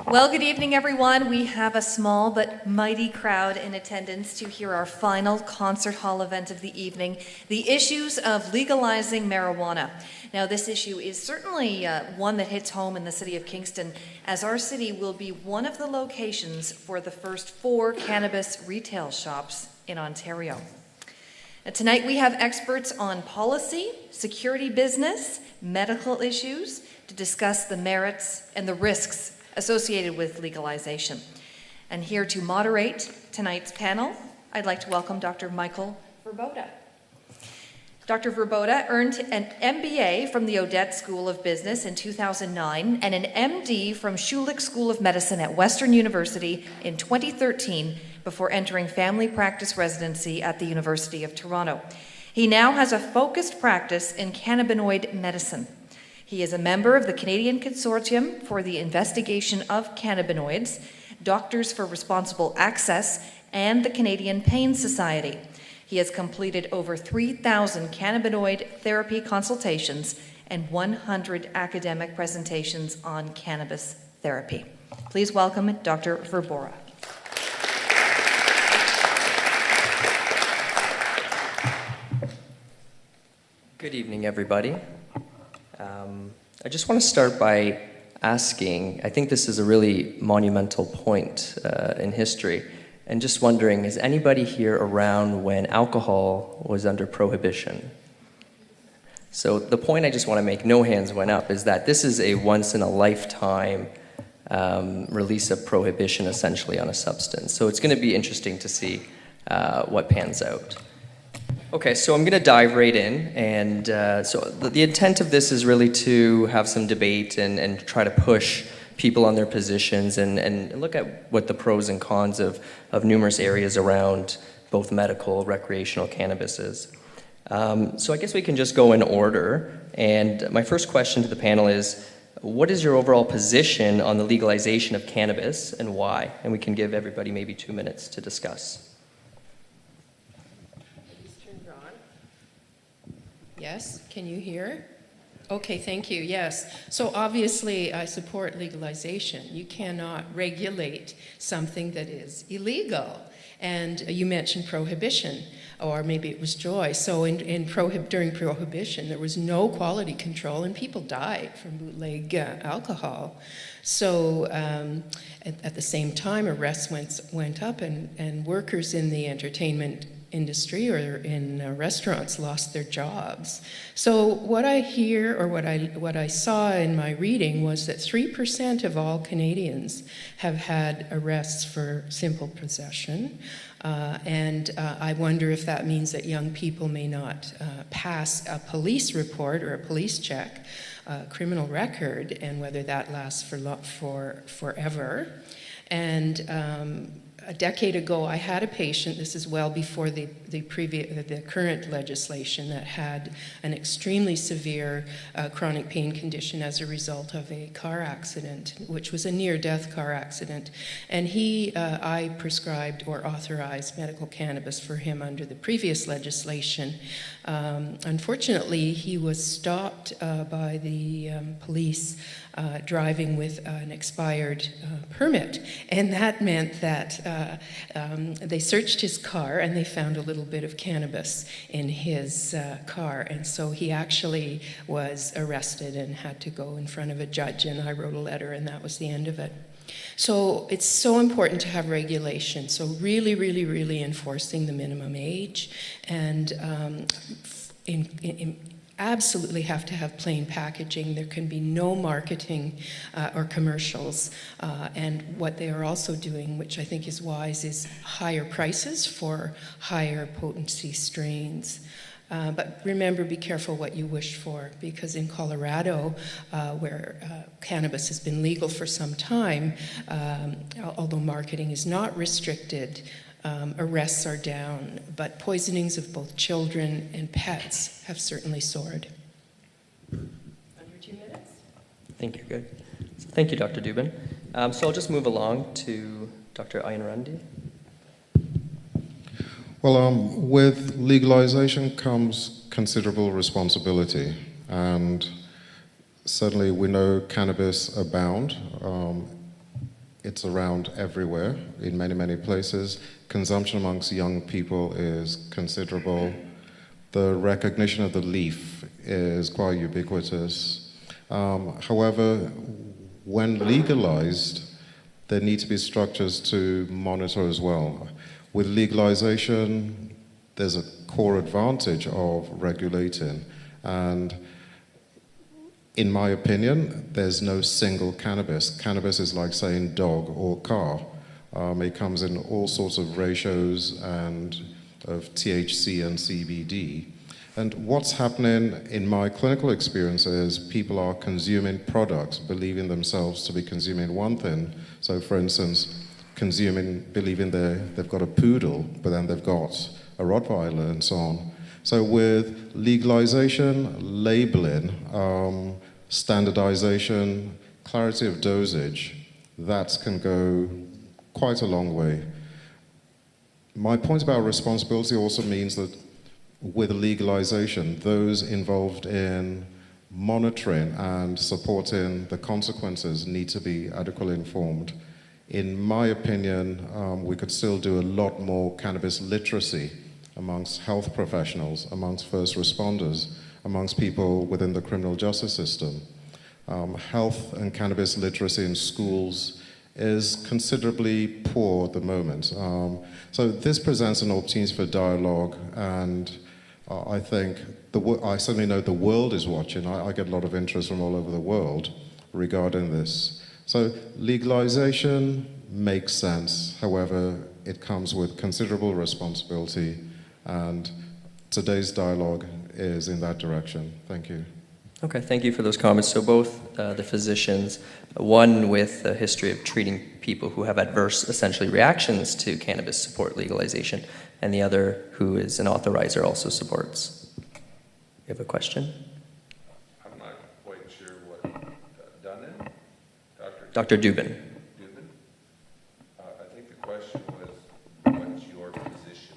Well, good evening, everyone. We have a small but mighty crowd in attendance to hear our final concert hall event of the evening, the issues of legalizing marijuana. Now, this issue is certainly one that hits home in the city of Kingston, as our city will be one of the locations for the first 4 cannabis retail shops in Ontario. Now, tonight we have experts on policy, security business, medical issues to discuss the merits and the risks associated with legalization. And here to moderate tonight's panel, I'd like to welcome Dr. Michael Verboda. Dr. Verboda earned an MBA from the Odette School of Business in 2009 and an MD from Schulich School of Medicine at Western University in 2013 before entering family practice residency at the University of Toronto. He now has a focused practice in cannabinoid medicine. He is a member of the Canadian Consortium for the Investigation of Cannabinoids, Doctors for Responsible Access, and the Canadian Pain Society. He has completed over 3,000 cannabinoid therapy consultations and 100 academic presentations on cannabis therapy. Please welcome Dr. Verboda. Good evening, everybody. I just want to start by asking, I think this is a really monumental point in history, and just wondering, is anybody here around when alcohol was under prohibition? So the point I just want to make, no hands went up, is that this is a once-in-a-lifetime release of prohibition, essentially, on a substance. So it's going to be interesting to see what pans out. Okay, so I'm going to dive right in, and so the intent of this is really to have some debate and try to push people on their positions and look at what the pros and cons of numerous areas around both medical, recreational cannabis is. So I guess we can just go in order, and my first question to the panel is, what is your overall position on the legalization of cannabis and why? And we can give everybody maybe 2 minutes to discuss. Yes, can you hear? Okay, thank you, yes. So obviously I support legalization. You cannot regulate something that is illegal. And you mentioned prohibition, or maybe it was Joy. So during prohibition, there was no quality control and people died from bootleg alcohol. So at the same time, arrests went up and workers in the entertainment industry or in restaurants lost their jobs. So what I hear, or what I saw in my reading, was that 3% of all Canadians have had arrests for simple possession. And I wonder if that means that young people may not pass a police report or a police check, criminal record, and whether that lasts for forever. And a decade ago, I had a patient, this is well before the current legislation, that had an extremely severe chronic pain condition as a result of a car accident, which was a near-death car accident. And I prescribed or authorized medical cannabis for him under the previous legislation. Unfortunately, he was stopped by the police driving with an expired permit, and that meant that they searched his car and they found a little bit of cannabis in his car, and so he actually was arrested and had to go in front of a judge, and I wrote a letter, and that was the end of it. So it's so important to have regulation, so really, really, really enforcing the minimum age, and absolutely have to have plain packaging. There can be no marketing or commercials. And what they are also doing, which I think is wise, is higher prices for higher potency strains. But remember, be careful what you wish for, because in Colorado, where cannabis has been legal for some time, although marketing is not restricted, arrests are down, but poisonings of both children and pets have certainly soared. Under 2 minutes? I think you're good. So thank you, Dr. Dubin. So I'll just move along to Dr. Ayanrandi. Well, with legalization comes considerable responsibility, and certainly we know cannabis abound it's around everywhere in many, many places. Consumption amongst young people is considerable. The recognition of the leaf is quite ubiquitous. However, when legalized, there need to be structures to monitor as well. With legalization, there's a core advantage of regulating, and in my opinion, there's no single cannabis. Cannabis is like saying dog or car. It comes in all sorts of ratios and of THC and CBD. And what's happening in my clinical experience is people are consuming products, believing themselves to be consuming one thing. So for instance, believing they've got a poodle, but then they've got a Rottweiler and so on. So with legalization, labeling, standardization, clarity of dosage, that can go quite a long way. My point about responsibility also means that with legalization, those involved in monitoring and supporting the consequences need to be adequately informed. In my opinion, we could still do a lot more cannabis literacy amongst health professionals, amongst first responders, amongst people within the criminal justice system. Health and cannabis literacy in schools is considerably poor at the moment. So this presents an opportunity for dialogue, and I think, I certainly know the world is watching. I get a lot of interest from all over the world regarding this. So legalization makes sense. However, it comes with considerable responsibility, and today's dialogue is in that direction. Thank you. Okay, thank you for those comments. So both the physicians, one with a history of treating people who have adverse, essentially, reactions to cannabis, support legalization, and the other who is an authorizer also supports. You have a question? I'm not quite sure what Dunnan? Dr. Dubin. Dubin? I think the question was, what's your position?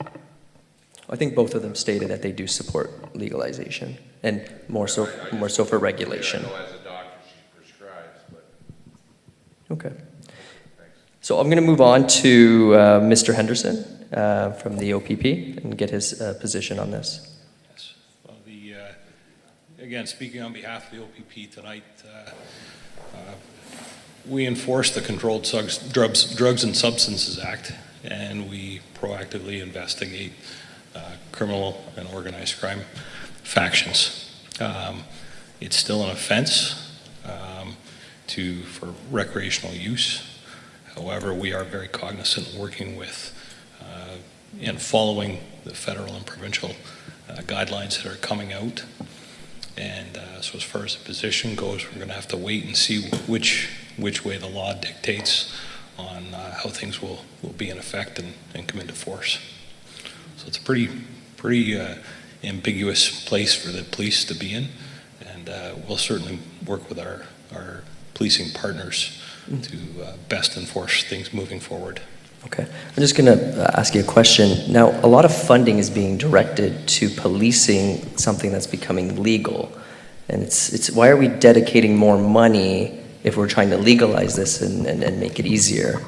I think both of them stated that they do support legalization, and more so for regulation. I know as a doctor she prescribes, but Okay. thanks. So I'm going to move on to Mr. Henderson from the OPP and get his position on this. Yes. Well, again, speaking on behalf of the OPP tonight, we enforce the Controlled Drugs and Substances Act, and we proactively investigate criminal and organized crime factions. It's still an offense for recreational use. However, we are very cognizant working with and following the federal and provincial guidelines that are coming out. And so as far as the position goes, we're going to have to wait and see which way the law dictates on how things will be in effect and come into force. So it's a pretty ambiguous place for the police to be in, and we'll certainly work with our policing partners to best enforce things moving forward. Okay. I'm just going to ask you a question. Now, a lot of funding is being directed to policing something that's becoming legal. And it's why are we dedicating more money if we're trying to legalize this and make it easier?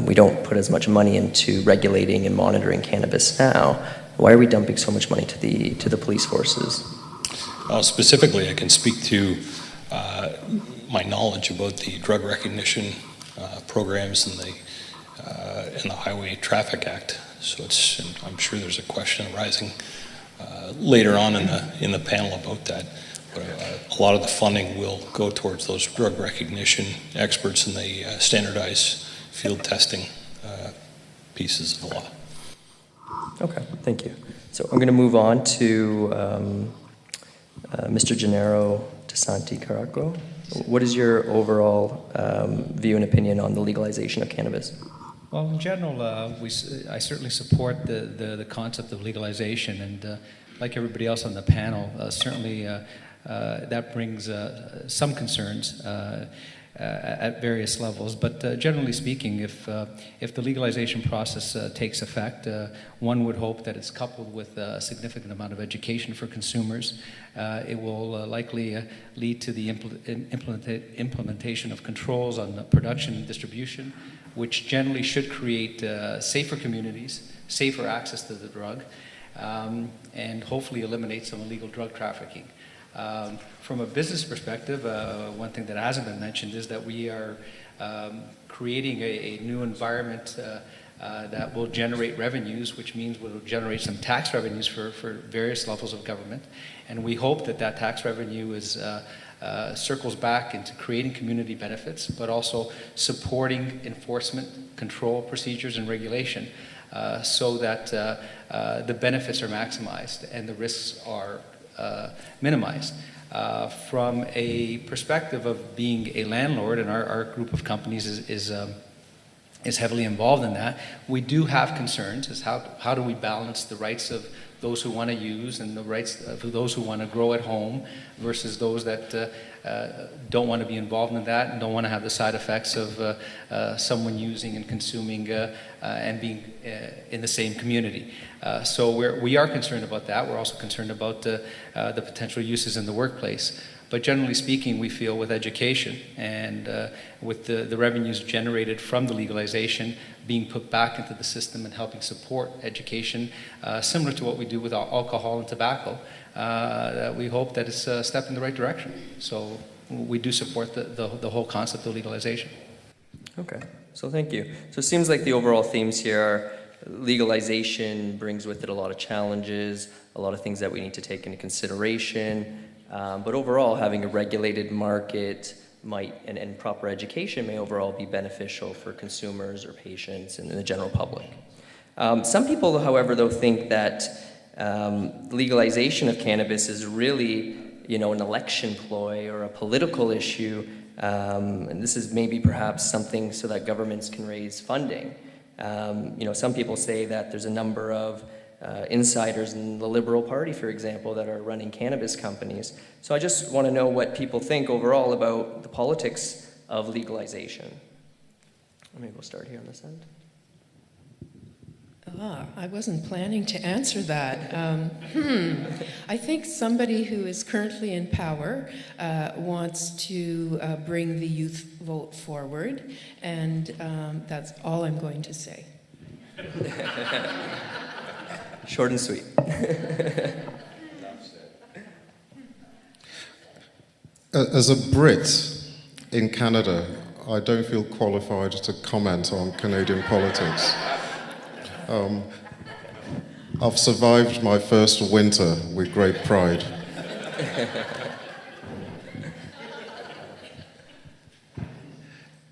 We don't put as much money into regulating and monitoring cannabis now. Why are we dumping so much money to the police forces? Specifically, I can speak to my knowledge about the drug recognition programs and the Highway Traffic Act. So I'm sure there's a question arising later on in the panel about that. But a lot of the funding will go towards those drug recognition experts and the standardized field testing pieces of the law. Okay, thank you. So I'm going to move on to Mr. Gennaro DeSanti Caraco. What is your overall view and opinion on the legalization of cannabis? Well, in general, I certainly support the concept of legalization, and like everybody else on the panel, certainly that brings some concerns. at various levels. But generally speaking, if the legalization process takes effect, one would hope that it's coupled with a significant amount of education for consumers. It will likely lead to the implementation of controls on the production and distribution, which generally should create safer communities, safer access to the drug, and hopefully eliminate some illegal drug trafficking. From a business perspective, one thing that hasn't been mentioned is that we are creating a new environment that will generate revenues, which means will generate some tax revenues for various levels of government. And we hope that that tax revenue is circles back into creating community benefits, but also supporting enforcement, control procedures, and regulation so that the benefits are maximized and the risks are minimized. From a perspective of being a landlord, and our group of companies is heavily involved in that, we do have concerns as how do we balance the rights of those who want to use and the rights of those who want to grow at home versus those that don't want to be involved in that and don't want to have the side effects of someone using and consuming and being in the same community. So we are concerned about that. We're also concerned about the potential uses in the workplace. But generally speaking, we feel with education and with the revenues generated from the legalization being put back into the system and helping support education, similar to what we do with alcohol and tobacco, we hope that it's a step in the right direction. So we do support the whole concept of legalization. Okay, so thank you. So it seems like the overall themes here are legalization brings with it a lot of challenges, a lot of things that we need to take into consideration. But overall, having a regulated market and proper education may overall be beneficial for consumers or patients and the general public. Some people, however, though, think that legalization of cannabis is really, an election ploy or a political issue, and this is maybe perhaps something so that governments can raise funding. Some people say that there's a number of insiders in the Liberal Party, for example, that are running cannabis companies. So I just want to know what people think overall about the politics of legalization. Maybe we'll start here on this end. I wasn't planning to answer that. I think somebody who is currently in power wants to bring the youth vote forward, and that's all I'm going to say. Short and sweet. As a Brit in Canada, I don't feel qualified to comment on Canadian politics. I've survived my first winter with great pride.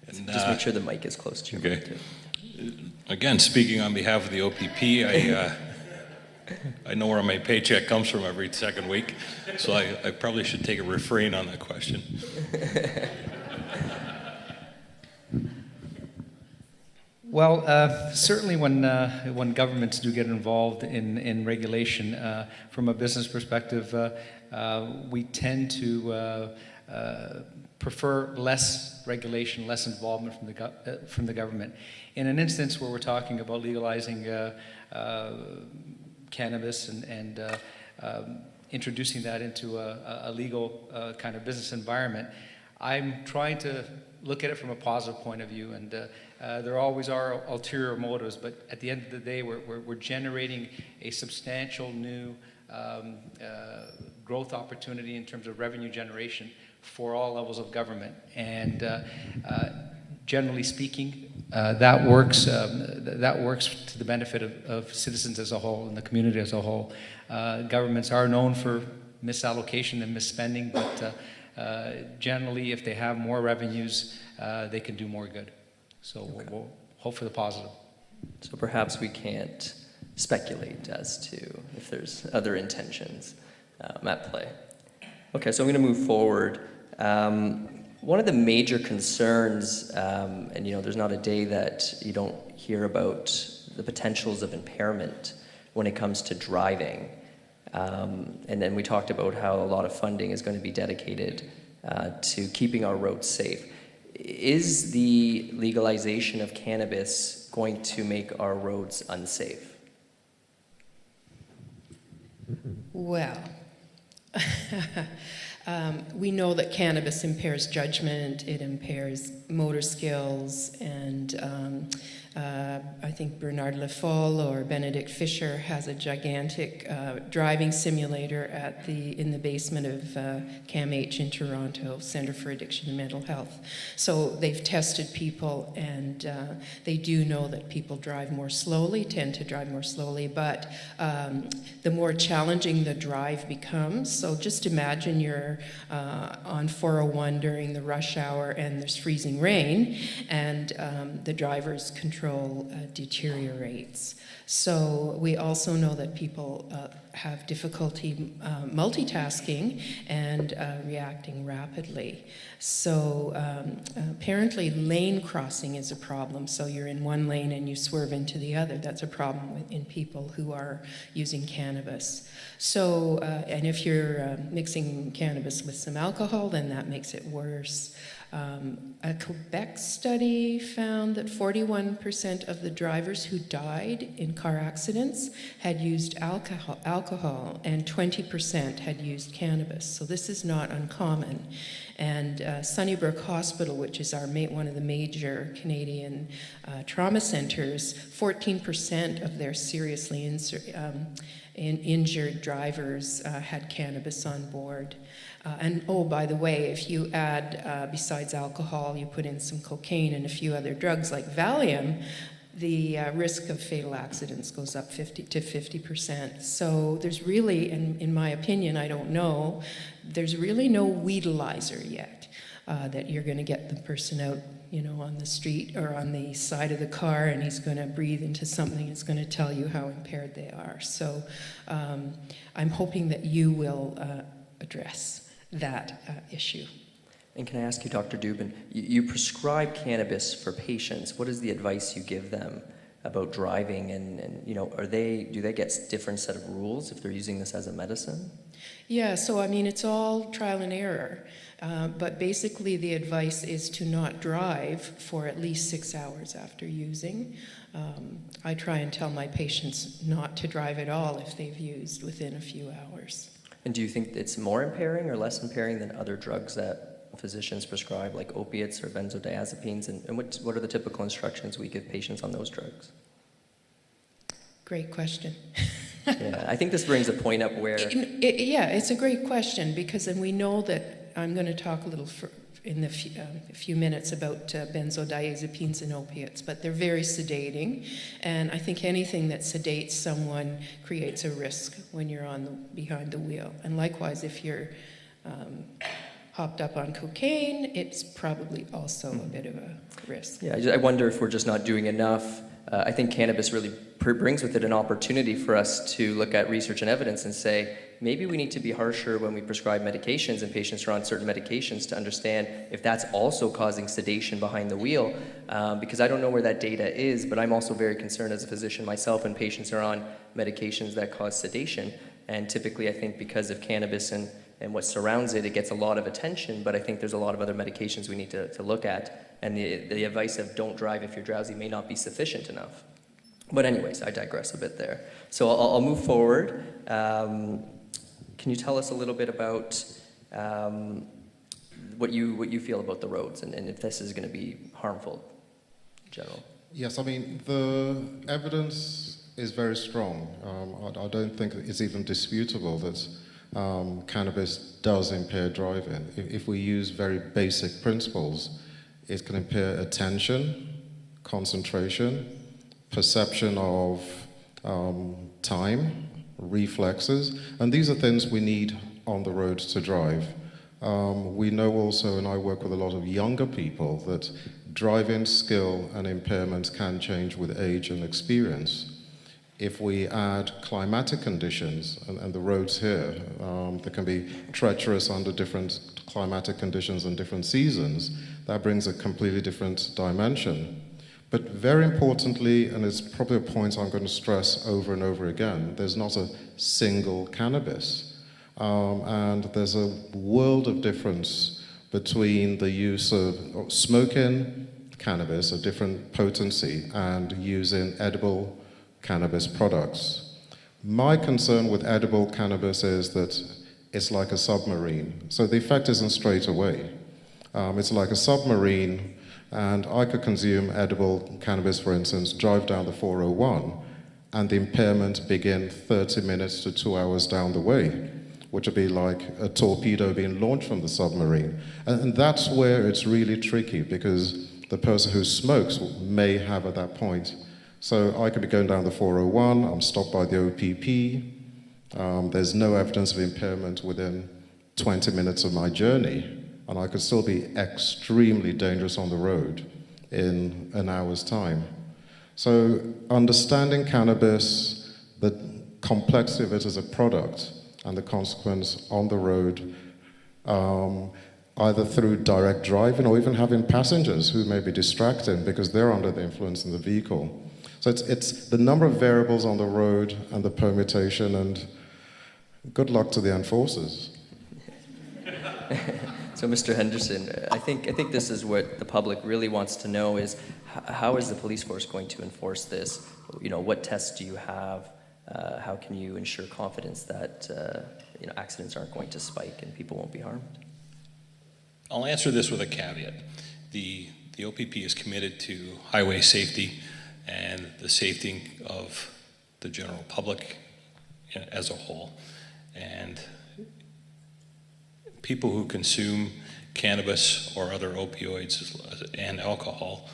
Just make sure the mic is close to you. Okay. Again, speaking on behalf of the OPP, I know where my paycheck comes from every second week, so I probably should take a refrain on that question. Well, certainly when governments do get involved in regulation, from a business perspective, we tend to prefer less regulation, less involvement from the government. In an instance where we're talking about legalizing cannabis and introducing that into a legal kind of business environment, I'm trying to look at it from a positive point of view, and there always are ulterior motives, but at the end of the day, we're generating a substantial new growth opportunity in terms of revenue generation for all levels of government. And generally speaking, that works to the benefit of citizens as a whole and the community as a whole. Governments are known for misallocation and misspending, but generally, if they have more revenues, they can do more good. So we'll hope for the positive. So perhaps we can't speculate as to if there's other intentions at play. Okay, so I'm going to move forward. One of the major concerns, and there's not a day that you don't hear about the potentials of impairment when it comes to driving. And then we talked about how a lot of funding is going to be dedicated to keeping our roads safe. is the legalization of cannabis going to make our roads unsafe? Well, we know that cannabis impairs judgment, it impairs motor skills, and I think Bernard Lefol or Benedict Fisher has a gigantic driving simulator in the basement of CAMH in Toronto, Centre for Addiction and Mental Health. So they've tested people, and they do know that people drive more slowly, tend to drive more slowly, but the more challenging the drive becomes. So just imagine you're on 401 during the rush hour and there's freezing rain, and the driver's control deteriorates. So we also know that people have difficulty multitasking and reacting rapidly. So apparently lane crossing is a problem. So you're in one lane and you swerve into the other. That's a problem in people who are using cannabis. So, and if you're mixing cannabis with some alcohol, then that makes it worse. A Quebec study found that 41% of the drivers who died in car accidents had used alcohol, and 20% had used cannabis. So this is not uncommon. And Sunnybrook Hospital, which is one of the major Canadian trauma centers, 14% of their seriously injured drivers had cannabis on board. And oh, by the way, if you add, besides alcohol, you put in some cocaine and a few other drugs like Valium, the risk of fatal accidents goes up 50%. So there's really, in my opinion, I don't know, there's really no weedalizer yet that you're going to get the person out, on the street or on the side of the car, and he's going to breathe into something that's going to tell you how impaired they are. So I'm hoping that you will address that issue. And can I ask you, Dr. Dubin, you prescribe cannabis for patients. What is the advice you give them about driving? And do they get different set of rules if they're using this as a medicine? Yeah, so it's all trial and error. But basically the advice is to not drive for at least 6 hours after using. I try and tell my patients not to drive at all if they've used within a few hours. And do you think it's more impairing or less impairing than other drugs that physicians prescribe, like opiates or benzodiazepines? And what are the typical instructions we give patients on those drugs? Great question. Yeah, I think this brings a point up where... It's a great question, because then we know that I'm going to talk a little in a few minutes about benzodiazepines and opiates, but they're very sedating, and I think anything that sedates someone creates a risk when you're behind the wheel. And likewise, if you're hopped up on cocaine, it's probably also a bit of a risk. Yeah, I wonder if we're just not doing enough. I think cannabis really brings with it an opportunity for us to look at research and evidence and say, maybe we need to be harsher when we prescribe medications and patients are on certain medications to understand if that's also causing sedation behind the wheel. Because I don't know where that data is, but I'm also very concerned as a physician myself when patients are on medications that cause sedation. And typically I think because of cannabis and what surrounds it, it gets a lot of attention, but I think there's a lot of other medications we need to look at. And the advice of don't drive if you're drowsy may not be sufficient enough. But anyways, I digress a bit there. So I'll move forward. Can you tell us a little bit about what you feel about the roads and if this is going to be harmful in general? Yes, the evidence is very strong. I don't think it's even disputable that cannabis does impair driving. If we use very basic principles, it can impair attention, concentration, perception of time, reflexes, and these are things we need on the road to drive. We know also, and I work with a lot of younger people, that driving skill and impairments can change with age and experience. If we add climatic conditions, and the roads here, they can be treacherous under different climatic conditions and different seasons, that brings a completely different dimension. But very importantly, and it's probably a point I'm going to stress over and over again, there's not a single cannabis. And there's a world of difference between the use of smoking cannabis, a different potency, and using edible cannabis products. My concern with edible cannabis is that it's like a submarine. So the effect isn't straight away. It's like a submarine, and I could consume edible cannabis, for instance, drive down the 401, and the impairment begin 30 minutes to 2 hours down the way, which would be like a torpedo being launched from the submarine. And that's where it's really tricky, because the person who smokes may have at that point. So I could be going down the 401, I'm stopped by the OPP, there's no evidence of impairment within 20 minutes of my journey, and I could still be extremely dangerous on the road in an hour's time. So understanding cannabis, the complexity of it as a product, and the consequence on the road, either through direct driving or even having passengers who may be distracted because they're under the influence in the vehicle. So it's the number of variables on the road and the permutation, and good luck to the enforcers. So, Mr. Henderson, I think this is what the public really wants to know is how is the police force going to enforce this? You know, what tests do you have? How can you ensure confidence that accidents aren't going to spike and people won't be harmed? I'll answer this with a caveat. The OPP is committed to highway safety and the safety of the general public as a whole. And people who consume cannabis or other opioids and alcohol,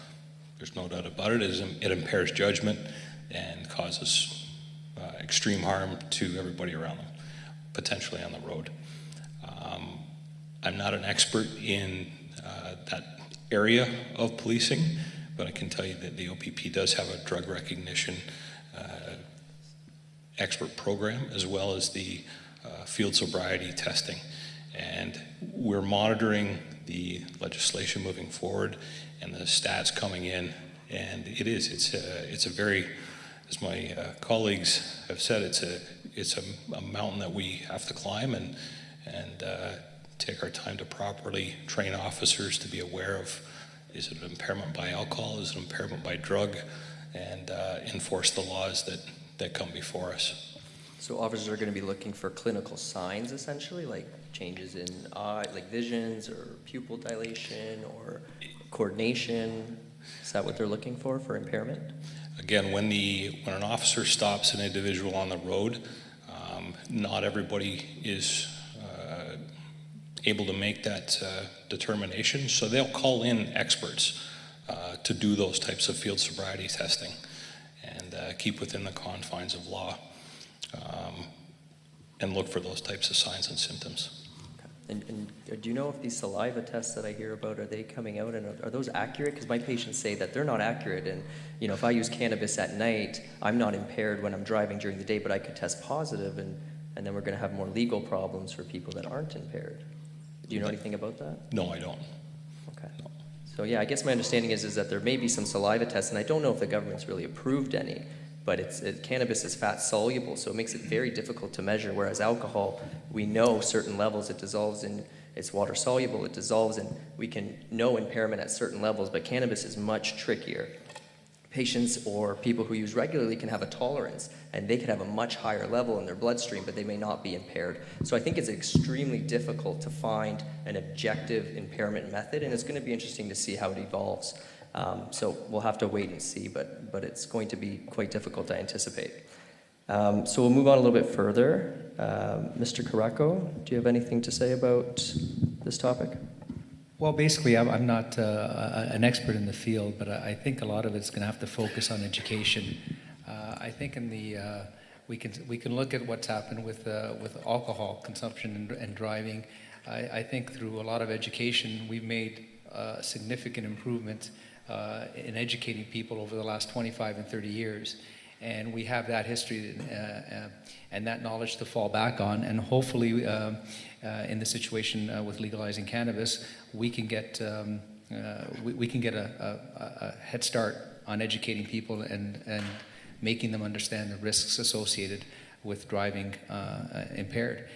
there's no doubt about it, it impairs judgment and causes extreme harm to everybody around them, potentially on the road. I'm not an expert in that area of policing, but I can tell you that the OPP does have a drug recognition expert program, as well as the field sobriety testing. And we're monitoring the legislation moving forward and the stats coming in. And it's a very, as my colleagues have said, it's a mountain that we have to climb and take our time to properly train officers to be aware of, is it an impairment by alcohol, is it an impairment by drug, and enforce the laws that come before us. So officers are going to be looking for clinical signs, essentially, like changes in eye, like visions or pupil dilation or coordination. Is that what they're looking for impairment? Again, when an officer stops an individual on the road, not everybody is able to make that determination, so they'll call in experts to do those types of field sobriety testing and keep within the confines of law and look for those types of signs and symptoms. Okay. And do you know if these saliva tests that I hear about, are they coming out, and are those accurate? Because my patients say that they're not accurate, and if I use cannabis at night, I'm not impaired when I'm driving during the day, but I could test positive, and then we're going to have more legal problems for people that aren't impaired. Do you know anything about that? No, I don't. Okay. No. So yeah, I guess my understanding is that there may be some saliva tests, and I don't know if the government's really approved any, but cannabis is fat soluble, so it makes it very difficult to measure, whereas alcohol, we know certain levels, it dissolves in, it's water soluble, it dissolves, and we can know impairment at certain levels, but cannabis is much trickier. Patients or people who use regularly can have a tolerance, and they could have a much higher level in their bloodstream, but they may not be impaired. So I think it's extremely difficult to find an objective impairment method, and it's going to be interesting to see how it evolves. So we'll have to wait and see, but it's going to be quite difficult to anticipate. So we'll move on a little bit further. Mr. Caraco, do you have anything to say about this topic? Well, basically, I'm not an expert in the field, but I think a lot of it's going to have to focus on education. I think we can look at what's happened with alcohol consumption and driving. I think through a lot of education, we've made significant improvement in educating people over the last 25 and 30 years. And we have that history and that knowledge to fall back on. And hopefully, in the situation with legalizing cannabis, we can get a head start on educating people and making them understand the risks associated with driving impaired.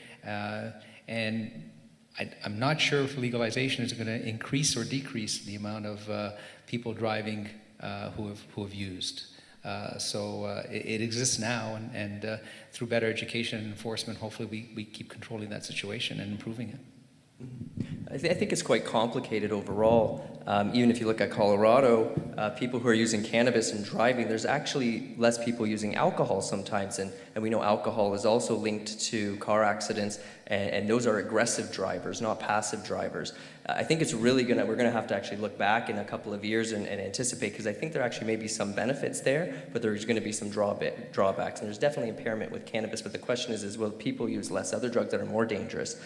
And I'm not sure if legalization is going to increase or decrease the amount of people driving who have used. It exists now, and through better education and enforcement, hopefully we keep controlling that situation and improving it. I think it's quite complicated overall. Even if you look at Colorado, people who are using cannabis and driving, there's actually less people using alcohol sometimes, and we know alcohol is also linked to car accidents, and those are aggressive drivers, not passive drivers. I think it's really we're gonna have to actually look back in a couple of years and anticipate, because I think there actually may be some benefits there, but there's gonna be some drawbacks, and there's definitely impairment with cannabis, but the question is will people use less other drugs that are more dangerous?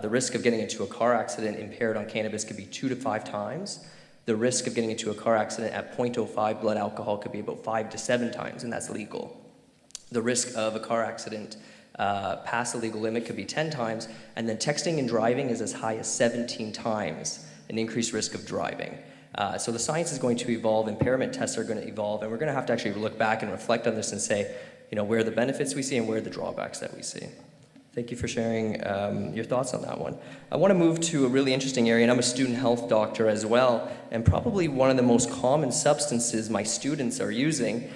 The risk of getting into a car accident impaired on cannabis could be 2 to 5 times. The risk of getting into a car accident at 0.05 blood alcohol could be about 5 to 7 times, and that's legal. The risk of a car accident past the legal limit could be 10 times, and then texting and driving is as high as 17 times an increased risk of driving. So the science is going to evolve, impairment tests are going to evolve, and we're going to have to actually look back and reflect on this and say, where are the benefits we see and where are the drawbacks that we see. Thank you for sharing your thoughts on that one. I want to move to a really interesting area, and I'm a student health doctor as well, and probably one of the most common substances my students are using,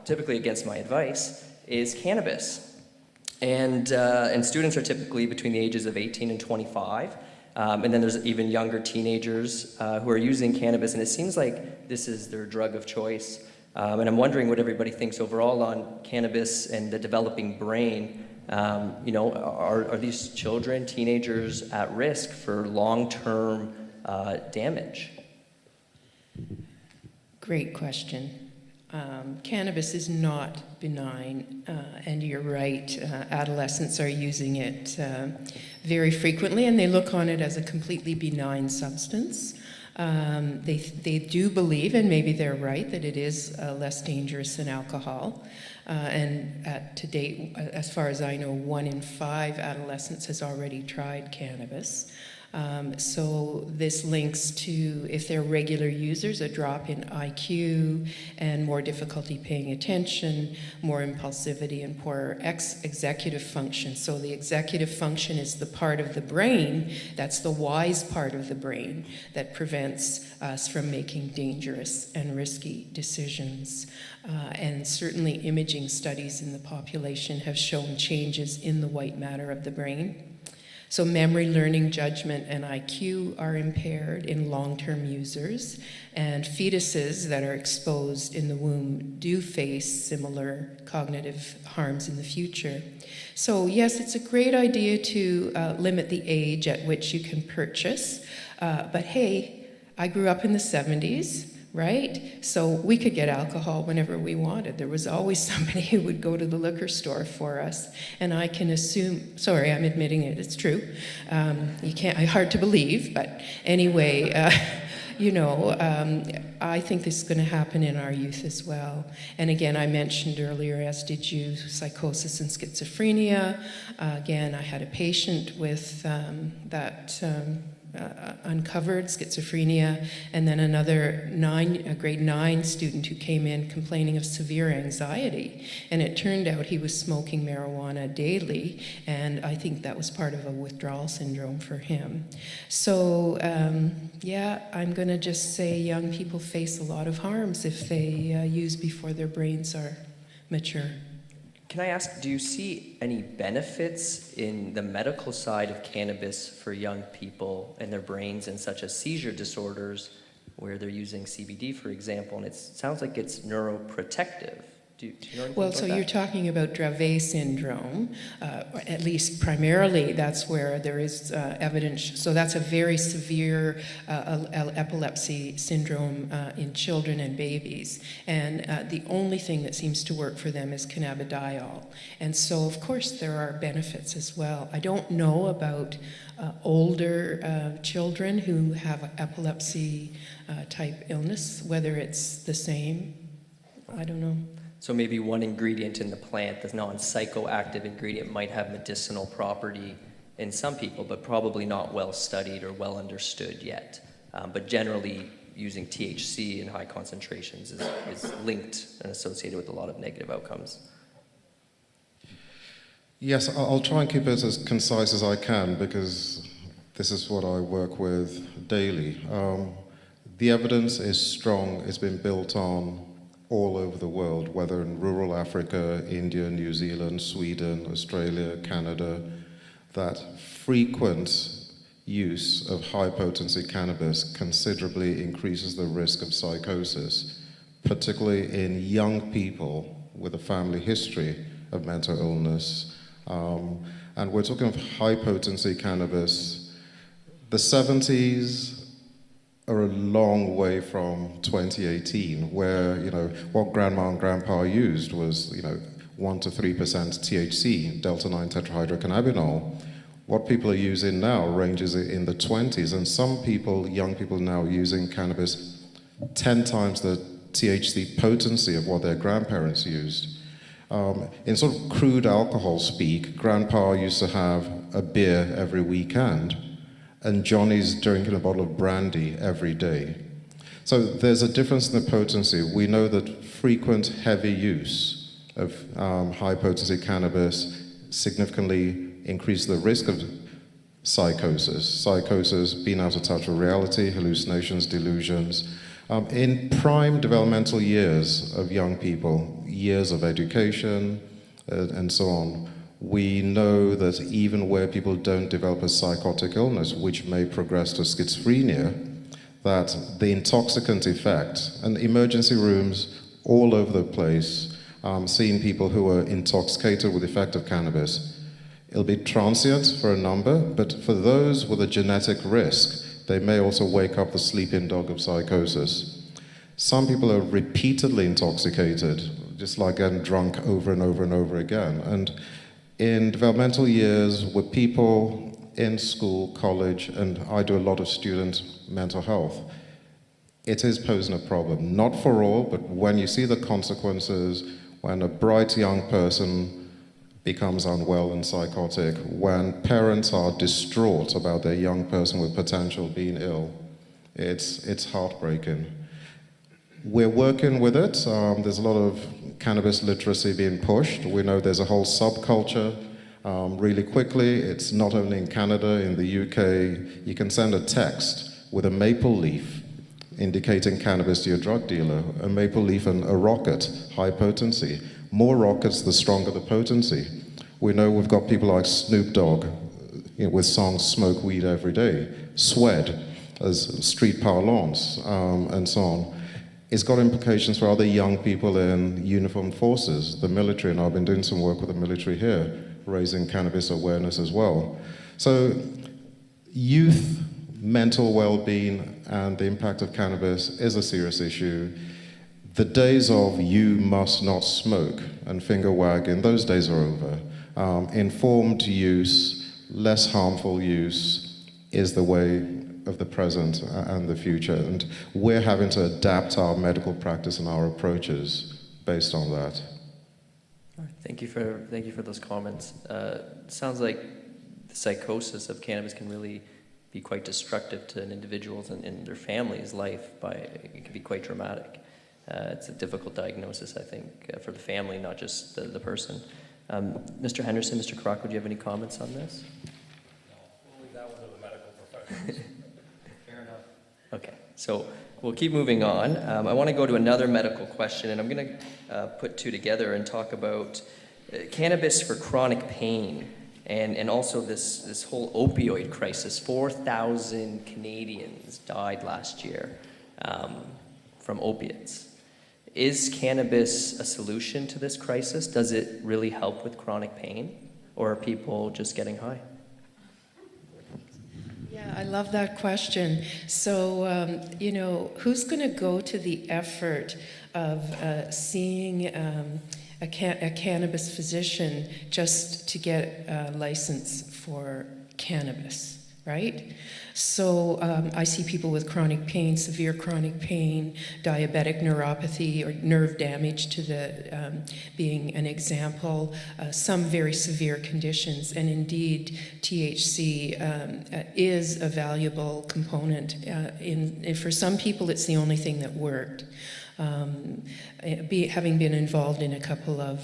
typically against my advice, is cannabis. And students are typically between the ages of 18 and 25, and then there's even younger teenagers who are using cannabis, and it seems like this is their drug of choice. And I'm wondering what everybody thinks overall on cannabis and the developing brain. Are these children, teenagers at risk for long-term damage? Great question. Cannabis is not benign, and you're right, adolescents are using it very frequently, and they look on it as a completely benign substance. They do believe, and maybe they're right, that it is less dangerous than alcohol. And to date, as far as I know, 1 in 5 adolescents has already tried cannabis. So this links to, if they're regular users, a drop in IQ and more difficulty paying attention, more impulsivity, and poorer executive function. So the executive function is the part of the brain, that's the wise part of the brain, that prevents us from making dangerous and risky decisions. And certainly imaging studies in the population have shown changes in the white matter of the brain. So memory, learning, judgment, and IQ are impaired in long-term users, and fetuses that are exposed in the womb do face similar cognitive harms in the future. So yes, it's a great idea to limit the age at which you can purchase, but hey, I grew up in the 70s, right? So we could get alcohol whenever we wanted. There was always somebody who would go to the liquor store for us. And I can assume, sorry, I'm admitting it, it's true. Hard to believe, but anyway, I think this is going to happen in our youth as well. And again, I mentioned earlier, as did you, psychosis and schizophrenia. Again, I had a patient with uncovered schizophrenia, and then another grade 9 student who came in complaining of severe anxiety. And it turned out he was smoking marijuana daily, and I think that was part of a withdrawal syndrome for him. So, I'm going to just say young people face a lot of harms if they use before their brains are mature. Can I ask, do you see any benefits in the medical side of cannabis for young people and their brains, and such as seizure disorders, where they're using CBD, for example, and it sounds like it's neuroprotective? Do you know anything about that? You're talking about Dravet syndrome, at least primarily that's where there is evidence. So that's a very severe epilepsy syndrome in children and babies. And the only thing that seems to work for them is cannabidiol. And so, of course, there are benefits as well. I don't know about older children who have epilepsy type illness, whether it's the same. I don't know. So maybe one ingredient in the plant, the non-psychoactive ingredient, might have medicinal property in some people, but probably not well studied or well understood yet. But generally, using THC in high concentrations is linked and associated with a lot of negative outcomes. Yes, I'll try and keep it as concise as I can, because this is what I work with daily. The evidence is strong. It's been built on all over the world, whether in rural Africa, India, New Zealand, Sweden, Australia, Canada, that frequent use of high-potency cannabis considerably increases the risk of psychosis, particularly in young people with a family history of mental illness. And we're talking of high-potency cannabis. The 70s are a long way from 2018, where, what grandma and grandpa used was, 1 to 3% THC, delta-9 tetrahydrocannabinol. What people are using now ranges in the 20s, and some people, young people now, are using cannabis 10 times the THC potency of what their grandparents used. In sort of crude alcohol speak, grandpa used to have a beer every weekend, and Johnny's drinking a bottle of brandy every day. So there's a difference in the potency. We know that frequent heavy use of high-potency cannabis significantly increases the risk of psychosis, being out of touch with reality, hallucinations, delusions. In prime developmental years of young people, years of education, and so on, we know that even where people don't develop a psychotic illness, which may progress to schizophrenia, that the intoxicant effect, and emergency rooms all over the place, seeing people who are intoxicated with the effect of cannabis. It'll be transient for a number, but for those with a genetic risk, they may also wake up the sleeping dog of psychosis. Some people are repeatedly intoxicated, just like getting drunk over and over and over again. And in developmental years, with people in school, college, and I do a lot of student mental health, it is posing a problem. Not for all, but when you see the consequences, when a bright young person becomes unwell and psychotic, when parents are distraught about their young person with potential being ill, it's heartbreaking. We're working with it. There's a lot of cannabis literacy being pushed. We know there's a whole subculture. Really quickly, it's not only in Canada, in the UK, you can send a text with a maple leaf indicating cannabis to your drug dealer, a maple leaf and a rocket, high potency. More rockets, the stronger the potency. We know we've got people like Snoop Dogg with songs Smoke Weed Every Day, SWED as street parlance, and so on. It's got implications for other young people in uniformed forces, the military, and I've been doing some work with the military here, raising cannabis awareness as well. So youth mental well-being and the impact of cannabis is a serious issue. The days of you must not smoke and finger wagging, those days are over. Informed use, less harmful use is the way of the present and the future. And we're having to adapt our medical practice and our approaches based on that. Thank you for those comments. Sounds like the psychosis of cannabis can really be quite destructive to an individual's and their family's life. It can be quite dramatic. It's a difficult diagnosis, I think, for the family, not just the person. Mr. Henderson, Mr. Crock, would you have any comments on this? No, we'll leave that one to the medical professionals. Fair enough. Okay, so we'll keep moving on. I want to go to another medical question, and I'm going to put two together and talk about cannabis for chronic pain and also this whole opioid crisis. 4,000 Canadians died last year from opiates. Is cannabis a solution to this crisis? Does it really help with chronic pain, or are people just getting high? Yeah, I love that question. So, who's going to go to the effort of seeing a cannabis physician just to get a license for cannabis, right? So I see people with chronic pain, severe chronic pain, diabetic neuropathy or nerve damage to the being an example, some very severe conditions, and indeed THC is a valuable component. For some people, it's the only thing that worked. Having been involved in a couple of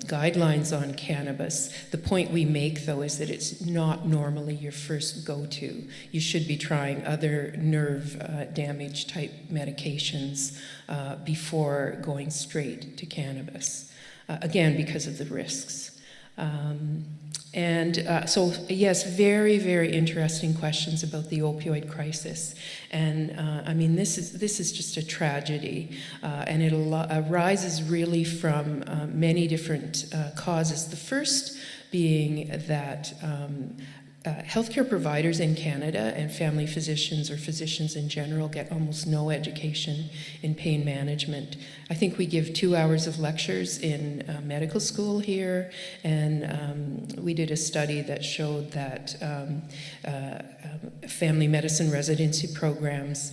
guidelines on cannabis, the point we make, though, is that it's not normally your first go-to. You should be trying other nerve damage type medications before going straight to cannabis, again, because of the risks. So yes, very, very interesting questions about the opioid crisis. And I mean, this is just a tragedy. And it arises really from many different causes. The first being that healthcare providers in Canada and family physicians or physicians in general get almost no education in pain management. I think we give 2 hours of lectures in medical school here, and we did a study that showed that family medicine residency programs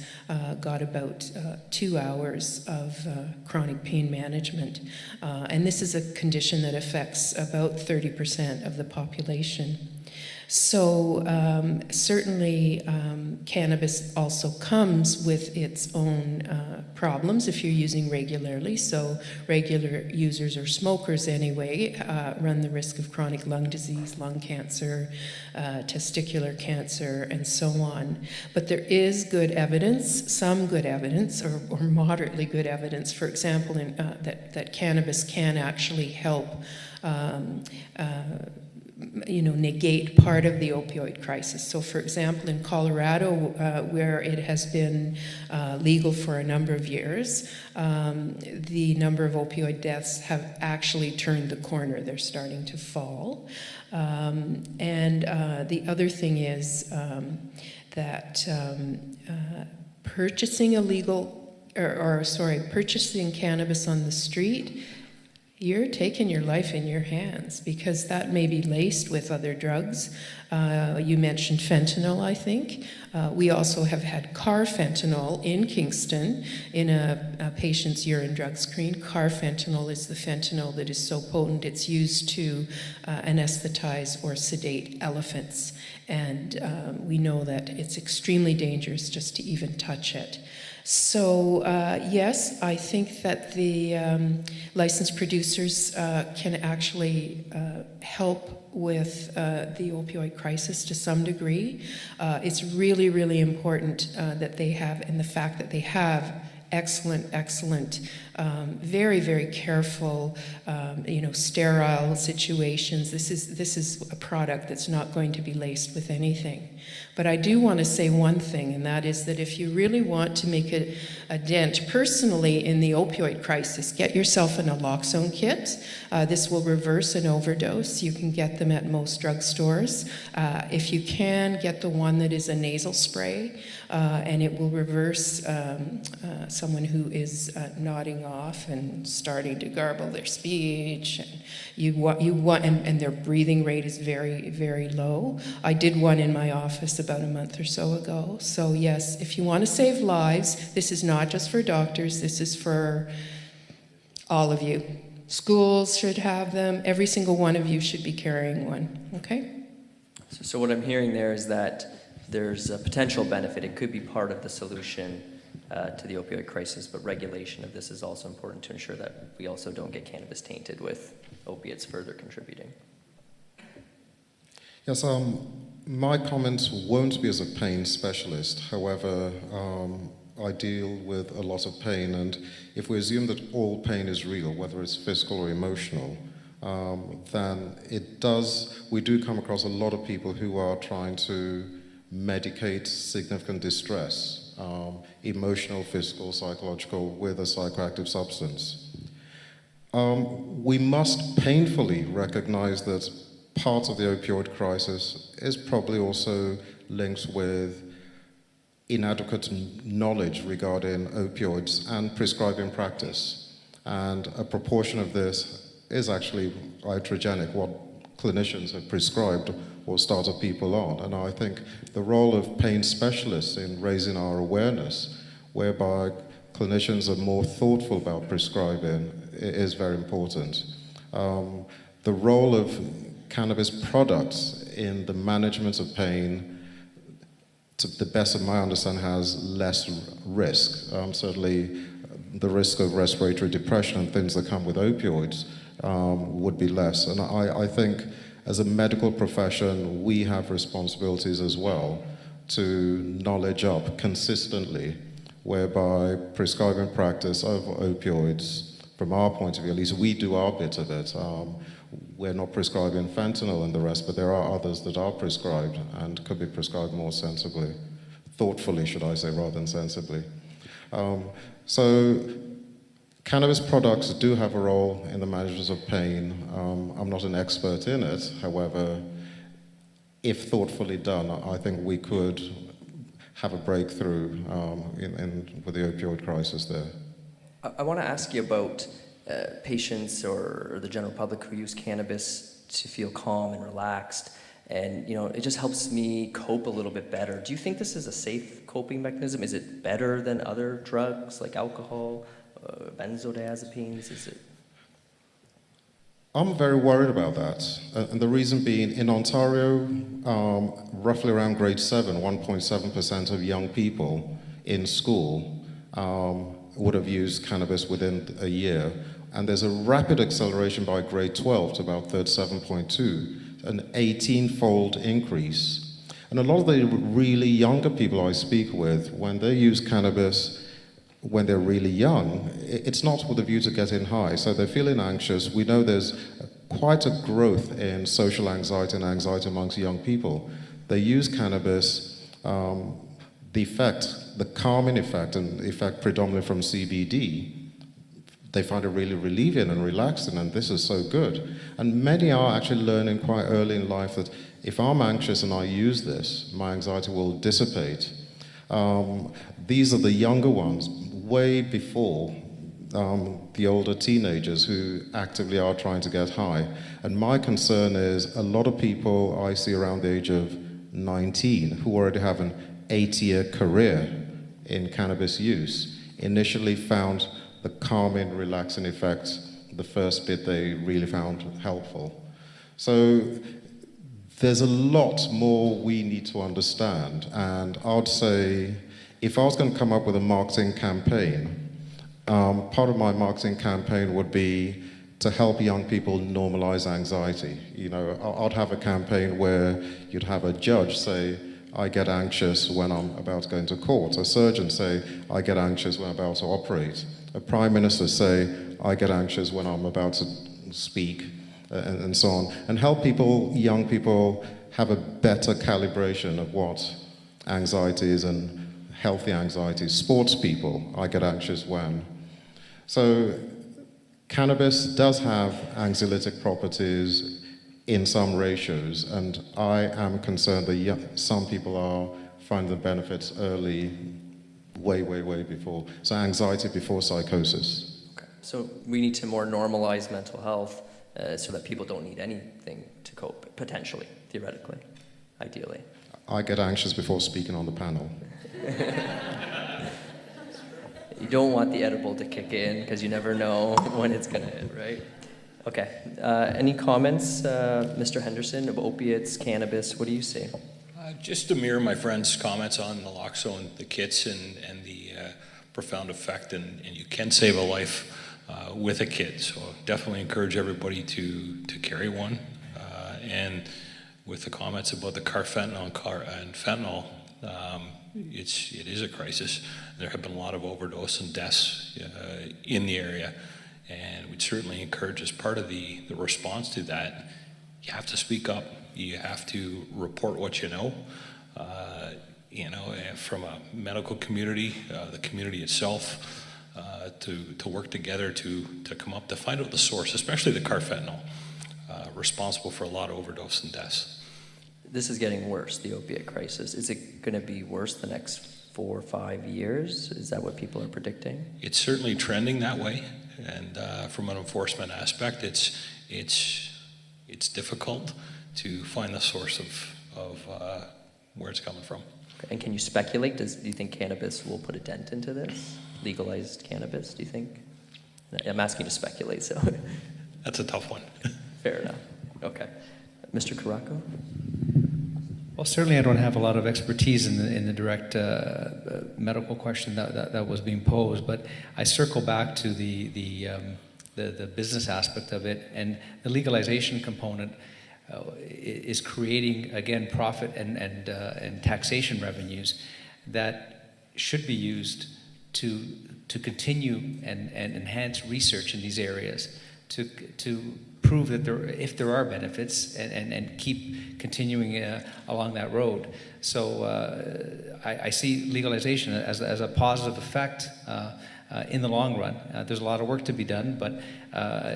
got about 2 hours of chronic pain management. And this is a condition that affects about 30% of the population. So certainly cannabis also comes with its own problems if you're using regularly. So regular users or smokers anyway run the risk of chronic lung disease, lung cancer, testicular cancer, and so on. But there is good evidence, some good evidence, or moderately good evidence, for example, that cannabis can actually help negate part of the opioid crisis. So, for example, in Colorado, where it has been legal for a number of years, the number of opioid deaths have actually turned the corner. They're starting to fall. And the other thing is that purchasing purchasing cannabis on the street, you're taking your life in your hands, because that may be laced with other drugs. You mentioned fentanyl, I think. We also have had carfentanil in Kingston in a patient's urine drug screen. Carfentanil is the fentanyl that is so potent it's used to anesthetize or sedate elephants. And we know that it's extremely dangerous just to even touch it. So yes, I think that the licensed producers can actually help with the opioid crisis to some degree. It's really, really important that they have, and the fact that they have excellent, very, very careful, sterile situations. This is a product that's not going to be laced with anything. But I do want to say one thing, and that is that if you really want to make a dent personally in the opioid crisis, get yourself an naloxone kit. This will reverse an overdose. You can get them at most drugstores. If you can, get the one that is a nasal spray, and it will reverse someone who is nodding off and starting to garble their speech, and their breathing rate is very, very low. I did one in my office about a month or so ago. So yes, if you want to save lives, this is not just for doctors, this is for all of you. Schools should have them. Every single one of you should be carrying one, okay? So what I'm hearing there is that there's a potential benefit. It could be part of the solution to the opioid crisis, but regulation of this is also important to ensure that we also don't get cannabis tainted with opiates further contributing. Yes, my comments won't be as a pain specialist. However, I deal with a lot of pain, and if we assume that all pain is real, whether it's physical or emotional, then we do come across a lot of people who are trying to medicate significant distress, emotional, physical, psychological, with a psychoactive substance. We must painfully recognize that part of the opioid crisis is probably also linked with inadequate knowledge regarding opioids and prescribing practice. And a proportion of this is actually iatrogenic, what clinicians have prescribed or started people on. And I think the role of pain specialists in raising our awareness, whereby clinicians are more thoughtful about prescribing, is very important. The role of cannabis products in the management of pain, to the best of my understanding, has less risk. Certainly the risk of respiratory depression and things that come with opioids would be less. And I think as a medical profession, we have responsibilities as well to knowledge up consistently, whereby prescribing practice of opioids, from our point of view, at least we do our bit of it. We're not prescribing fentanyl and the rest, but there are others that are prescribed and could be prescribed more sensibly, thoughtfully, should I say, rather than sensibly. So cannabis products do have a role in the management of pain. I'm not an expert in it. However, if thoughtfully done, I think we could have a breakthrough with the opioid crisis there. I want to ask you about patients or the general public who use cannabis to feel calm and relaxed. And, it just helps me cope a little bit better. Do you think this is a safe coping mechanism? Is it better than other drugs like alcohol, benzodiazepines? Is it? I'm very worried about that. And the reason being, in Ontario, roughly around grade 7, 1.7% of young people in school would have used cannabis within a year. And there's a rapid acceleration by grade 12 to about 37.2, an 18-fold increase. And a lot of the really younger people I speak with, when they use cannabis when they're really young, it's not with a view to getting high. So they're feeling anxious. We know there's quite a growth in social anxiety and anxiety amongst young people. They use cannabis, the calming effect, and the effect predominantly from CBD, they find it really relieving and relaxing, and this is so good. And many are actually learning quite early in life that if I'm anxious and I use this, my anxiety will dissipate. These are the younger ones, way before the older teenagers who actively are trying to get high. And my concern is a lot of people I see around the age of 19 who already have an 8-year career in cannabis use initially found the calming, relaxing effect, the first bit they really found helpful. So there's a lot more we need to understand, and I'd say if I was going to come up with a marketing campaign, part of my marketing campaign would be to help young people normalize anxiety. I'd have a campaign where you'd have a judge say, I get anxious when I'm about to go into court. A surgeon say, I get anxious when I'm about to operate. A prime minister say, I get anxious when I'm about to speak, and so on. And help young people, have a better calibration of what anxiety is and healthy anxiety. Sports people, I get anxious when. So cannabis does have anxiolytic properties in some ratios, and I am concerned that some people are finding the benefits early, way before. So anxiety before psychosis. Okay. So we need to more normalize mental health so that people don't need anything to cope, potentially, theoretically, ideally. I get anxious before speaking on the panel. You don't want the edible to kick in because you never know when it's going to hit, right? Okay. Any comments, Mr. Henderson, of opiates, cannabis? What do you see? Just to mirror my friend's comments on naloxone and the kits and the profound effect, and you can save a life with a kit. So definitely encourage everybody to carry one. And with the comments about the carfentanil and fentanyl, it is a crisis. There have been a lot of overdose and deaths in the area. And we'd certainly encourage, as part of the response to that, you have to speak up. You have to report what you know. From a medical community, the community itself, to work together to come up to find out the source, especially the carfentanil, responsible for a lot of overdose and deaths. This is getting worse, the opiate crisis. Is it going to be worse the next 4 or 5 years? Is that what people are predicting? It's certainly trending that way. And from an enforcement aspect, it's difficult to find the source of where it's coming from. Okay. And can you speculate? Do you think cannabis will put a dent into this? Legalized cannabis, do you think? I'm asking you to speculate, so. That's a tough one. Fair enough. Okay. Mr. Caraco? Well, certainly I don't have a lot of expertise in the direct medical question that was being posed, but I circle back to the business aspect of it, and the legalization component is creating, again, profit and taxation revenues that should be used to continue and enhance research in these areas, to prove that if there are benefits, and keep continuing along that road. So I see legalization as a positive effect in the long run. There's a lot of work to be done, but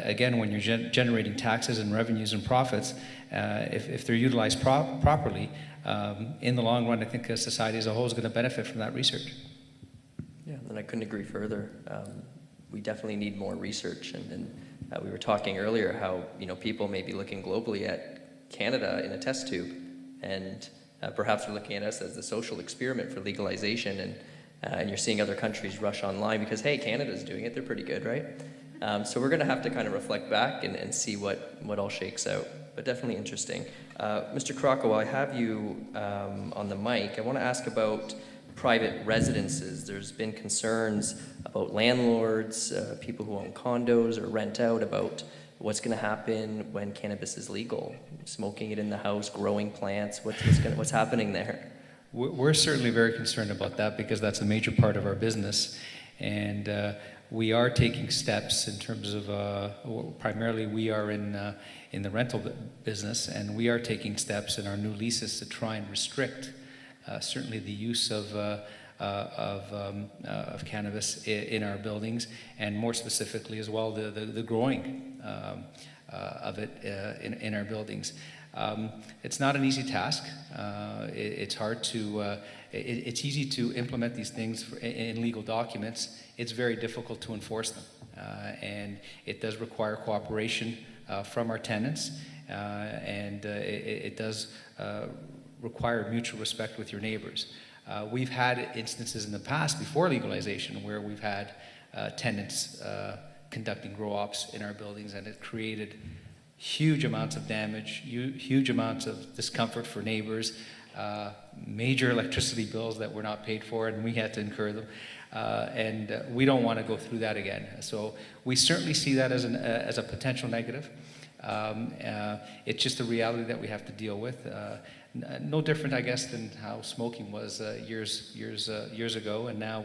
again, when you're generating taxes and revenues and profits, if they're utilized properly, in the long run, I think society as a whole is going to benefit from that research. Yeah, and I couldn't agree further. We definitely need more research, and we were talking earlier how people may be looking globally at Canada in a test tube, and perhaps we're looking at us as the social experiment for legalization, and you're seeing other countries rush online because, hey, Canada's doing it, they're pretty good, right? So we're going to have to kind of reflect back and see what all shakes out, but definitely interesting. Mr. Crocco, I have you on the mic. I want to ask about private residences. There's been concerns about landlords, people who own condos or rent out, about what's going to happen when cannabis is legal, smoking it in the house, growing plants. What's happening there? We're certainly very concerned about that because that's a major part of our business, and we are taking steps in terms of primarily we are in the rental business, and we are taking steps in our new leases to try and restrict certainly the use of cannabis in our buildings, and more specifically as well the growing of it in our buildings. It's not an easy task. It's hard to. It's easy to implement these things in legal documents. It's very difficult to enforce them, and it does require cooperation from our tenants, and it does require mutual respect with your neighbors. We've had instances in the past before legalization where we've had tenants conducting grow ops in our buildings, and it created huge amounts of damage, huge amounts of discomfort for neighbors, major electricity bills that were not paid for, and we had to incur them. And we don't want to go through that again. So we certainly see that as a potential negative. It's just a reality that we have to deal with. No different, I guess, than how smoking was years ago. And now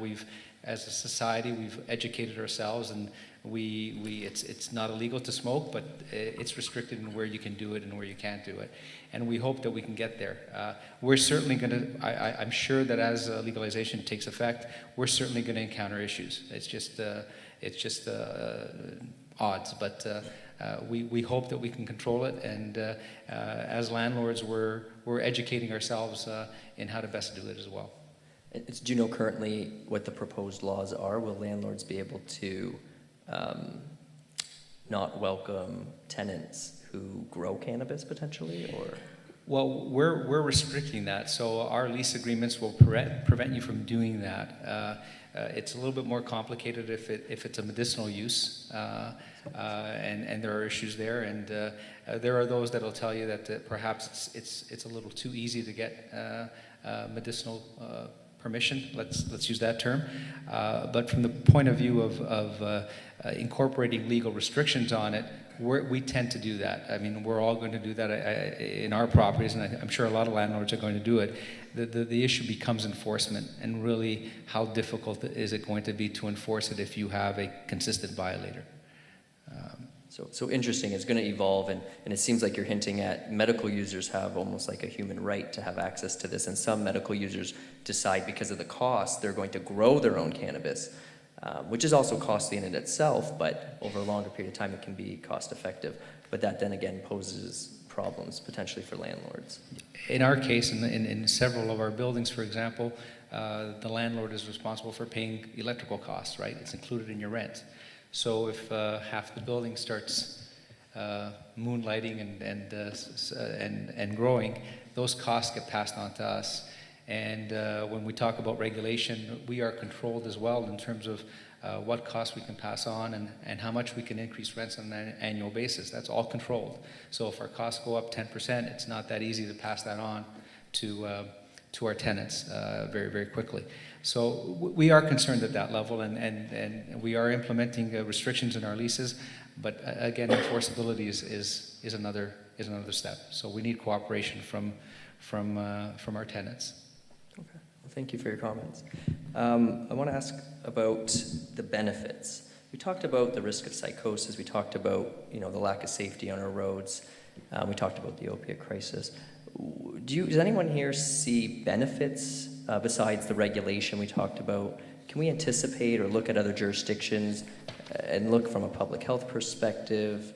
as a society, we've educated ourselves, and it's not illegal to smoke, but it's restricted in where you can do it and where you can't do it. And we hope that we can get there. We're certainly going to. I'm sure that as legalization takes effect, we're certainly going to encounter issues. It's just odds, but we hope that we can control it. And as landlords, we're educating ourselves in how to best do it as well. Do you know currently what the proposed laws are? Will landlords be able to not welcome tenants who grow cannabis potentially, or? Well, we're restricting that, so our lease agreements will prevent you from doing that. It's a little bit more complicated if it's a medicinal use, and there are issues there, and there are those that will tell you that perhaps it's a little too easy to get medicinal permission. Let's use that term. But from the point of view of incorporating legal restrictions on it, we tend to do that. I mean, we're all going to do that in our properties, and I'm sure a lot of landlords are going to do it. The issue becomes enforcement, and really how difficult is it going to be to enforce it if you have a consistent violator. So interesting. It's going to evolve, and it seems like you're hinting at medical users have almost like a human right to have access to this, and some medical users decide because of the cost they're going to grow their own cannabis, which is also costly in it itself, but over a longer period of time it can be cost effective. But that then again poses problems potentially for landlords. In our case, in several of our buildings, for example, the landlord is responsible for paying electrical costs, right? It's included in your rent. So if half the building starts moonlighting and growing, those costs get passed on to us. And when we talk about regulation, we are controlled as well in terms of what costs we can pass on and how much we can increase rents on an annual basis. That's all controlled. So if our costs go up 10%, it's not that easy to pass that on to our tenants very, very quickly. So we are concerned at that level, and we are implementing restrictions in our leases, but again, enforceability is another step. So we need cooperation from our tenants. Okay. Well, thank you for your comments. I want to ask about the benefits. We talked about the risk of psychosis. We talked about the lack of safety on our roads. We talked about the opiate crisis. Does anyone here see benefits besides the regulation we talked about? Can we anticipate or look at other jurisdictions and look from a public health perspective,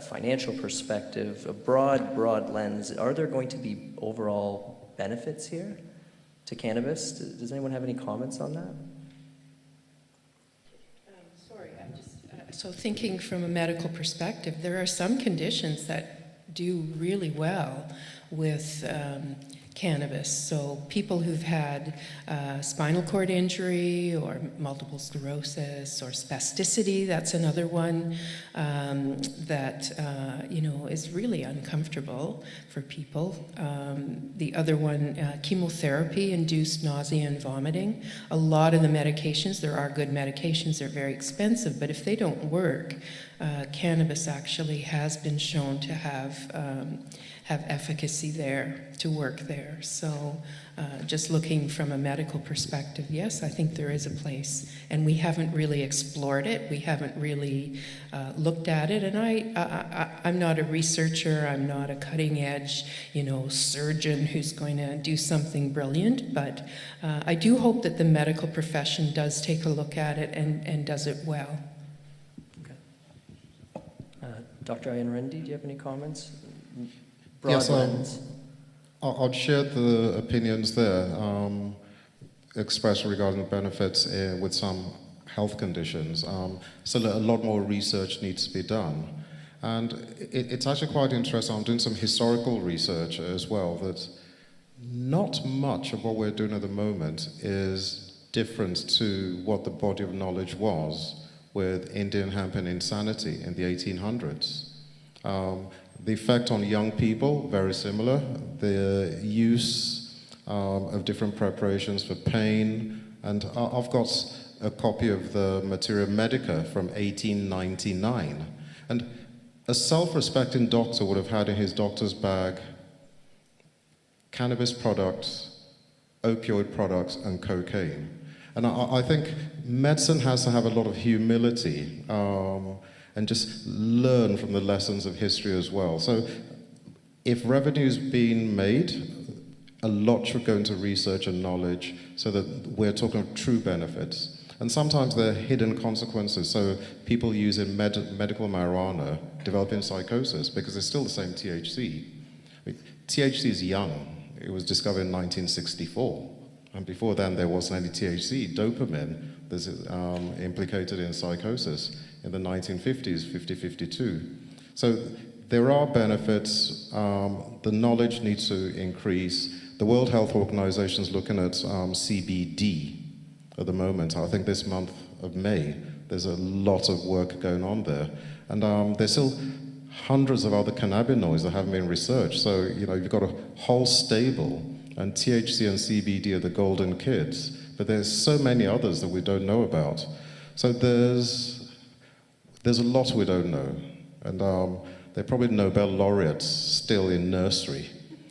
financial perspective, a broad lens? Are there going to be overall benefits here to cannabis? Does anyone have any comments on that? Sorry, I'm just so thinking from a medical perspective, there are some conditions that do really well with cannabis. So people who've had spinal cord injury or multiple sclerosis or spasticity, that's another one that is really uncomfortable for people. The other one, chemotherapy-induced nausea and vomiting. A lot of the medications, there are good medications, they're very expensive, but if they don't work, cannabis actually has been shown to have efficacy there, to work there. So just looking from a medical perspective, yes, I think there is a place. And we haven't really explored it. We haven't really looked at it. And I'm not a researcher. I'm not a cutting-edge, surgeon who's going to do something brilliant. But I do hope that the medical profession does take a look at it and does it well. Okay. Dr. Ayanrendi, do you have any comments? Yes, lens. I'll share the opinions there expressed regarding the benefits with some health conditions. So a lot more research needs to be done. And it's actually quite interesting. I'm doing some historical research as well, that not much of what we're doing at the moment is different to what the body of knowledge was with Indian hemp and insanity in the 1800s. The effect on young people, very similar. The use of different preparations for pain. And I've got a copy of the Materia Medica from 1899. And a self-respecting doctor would have had in his doctor's bag cannabis products, opioid products, and cocaine. And I think medicine has to have a lot of humility and just learn from the lessons of history as well. So if revenue's being made, a lot should go into research and knowledge so that we're talking of true benefits. And sometimes there are hidden consequences. So people using medical marijuana developing psychosis because it's still the same THC. THC is young. It was discovered in 1964. And before then, there wasn't any THC. Dopamine that's implicated in psychosis in the 1950s, 50-52. So there are benefits. The knowledge needs to increase. The World Health Organization is looking at CBD at the moment. I think this month of May, there's a lot of work going on there. And there's still hundreds of other cannabinoids that haven't been researched. So, you've got a whole stable, and THC and CBD are the golden kids. But there's so many others that we don't know about. So there's a lot we don't know. And there are probably Nobel laureates still in nursery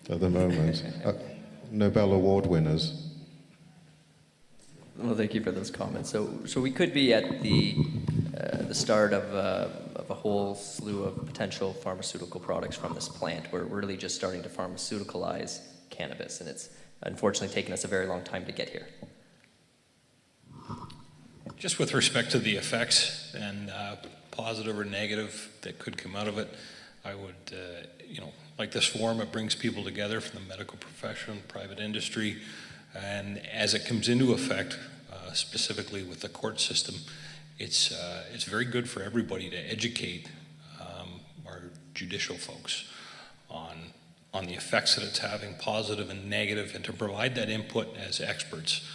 at the moment. Nobel Award winners. Well, thank you for those comments. So we could be at the start of a whole slew of potential pharmaceutical products from this plant. We're really just starting to pharmaceuticalize cannabis, and it's unfortunately taken us a very long time to get here. Just with respect to the effects and positive or negative that could come out of it, I would, like this forum, it brings people together from the medical profession, private industry, and as it comes into effect, specifically with the court system, it's very good for everybody to educate our judicial folks on the effects that it's having, positive and negative, and to provide that input as experts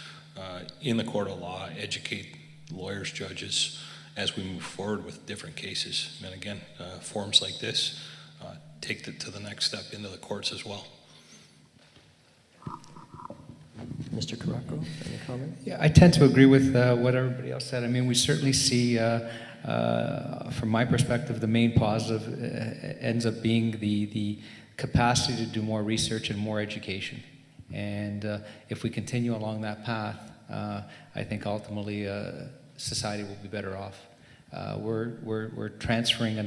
in the court of law, educate lawyers, judges, as we move forward with different cases. And again, forums like this take it to the next step into the courts as well. Mr. Caraco, any comment? Yeah, I tend to agree with what everybody else said. I mean, we certainly see, from my perspective, the main positive ends up being the capacity to do more research and more education. And if we continue along that path, I think ultimately society will be better off. We're transferring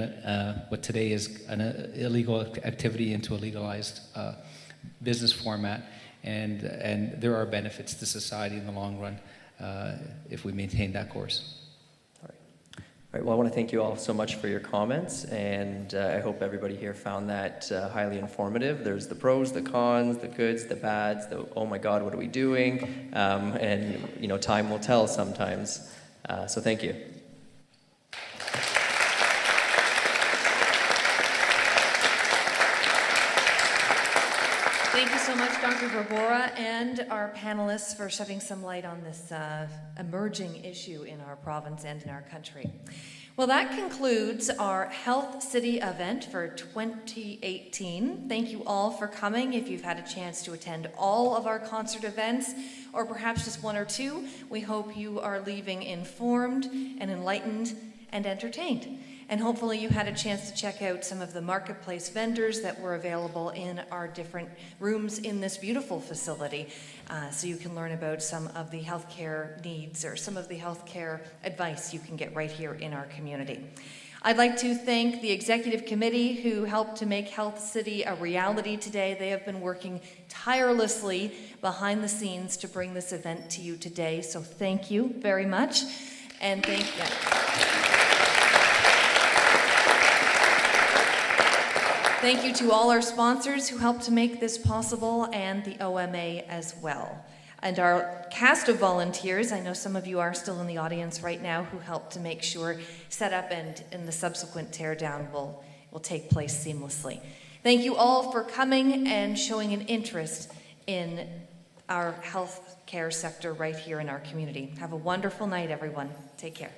what today is an illegal activity into a legalized business format, and there are benefits to society in the long run if we maintain that course. All right, well, I want to thank you all so much for your comments, and I hope everybody here found that highly informative. There's the pros, the cons, the goods, the bads, the oh my God, what are we doing? And, you know, time will tell sometimes. So thank you. Thank you so much, Dr. Verbora, and our panelists for shedding some light on this emerging issue in our province and in our country. Well, that concludes our Health City event for 2018. Thank you all for coming. If you've had a chance to attend all of our concert events, or perhaps just one or two, we hope you are leaving informed and enlightened and entertained. And hopefully you had a chance to check out some of the marketplace vendors that were available in our different rooms in this beautiful facility, so you can learn about some of the healthcare needs or some of the healthcare advice you can get right here in our community. I'd like to thank the executive committee who helped to make Health City a reality today. They have been working tirelessly behind the scenes to bring this event to you today, so thank you very much. And Thank you to all our sponsors who helped to make this possible, and the OMA as well. And our cast of volunteers, I know some of you are still in the audience right now, who helped to make sure setup and the subsequent teardown will take place seamlessly. Thank you all for coming and showing an interest in our health care sector right here in our community. Have a wonderful night, everyone. Take care.